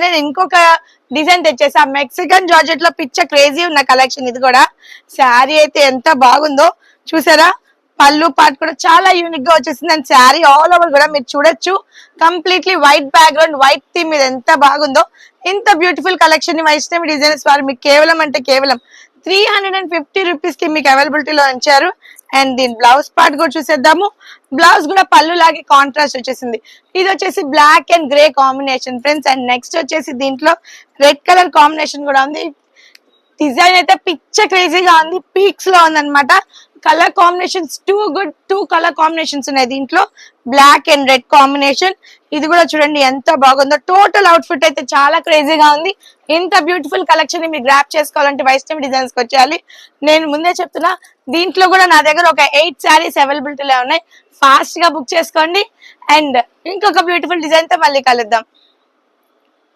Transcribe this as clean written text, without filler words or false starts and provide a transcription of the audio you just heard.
నేను ఇంకొక design తెచ్చేసా, Mexican georgette లో పిచ్చ క్రేజీ ఉన్న కలెక్షన్. ఇది కూడా శారీ అయితే ఎంత బాగుందో చూసారా. పళ్ళు పార్ట్ కూడా చాలా యూనిక్ గా వచ్చేసింది. అండ్ శారీ ఆల్ ఓవర్ కూడా మీరు చూడొచ్చు, completely white background, white theme మీద ఎంత బాగుందో. ఇంత బ్యూటిఫుల్ కలెక్షన్ ని వైష్ణవి డిజైనర్స్ వారు మీకు కేవలం అంటే కేవలం 350 రూపీస్ కి మీకు అవైలబిలిటీలో ఉంచారు. అండ్ దీని బ్లౌజ్ పార్ట్ కూడా చూసేద్దాము. బ్లౌజ్ కూడా పళ్ళు లాగే కాంట్రాస్ట్ వచ్చేసింది. ఇది వచ్చేసి black and grey combination friends. And next వచ్చేసి దీంట్లో రెడ్ కలర్ కాంబినేషన్ కూడా ఉంది. డిజైన్ అయితే పిచ్చ క్రేజీగా ఉంది, పీక్స్ లో ఉంది అనమాట. Colour combinations two colour combinations ఉన్నాయి దీంట్లో, బ్లాక్ అండ్ రెడ్ కాంబినేషన్. ఇది కూడా చూడండి ఎంత బాగుందో. టోటల్ అవుట్ఫిట్ అయితే చాలా క్రేజీగా ఉంది. ఇంత బ్యూటిఫుల్ కలెక్షన్ ని మీరు గ్రాప్ చేసుకోవాలంటే వైష్ణవి డిజైన్స్ కి వచ్చేయాలి. నేను ముందే చెప్తున్నా, దీంట్లో కూడా నా దగ్గర ఒక 8 శారీస్ అవైలబిలిటీలో ఉన్నాయి. ఫాస్ట్ గా బుక్ చేసుకోండి. అండ్ ఇంకొక బ్యూటిఫుల్ డిజైన్ తో మళ్ళీ కలుద్దాం.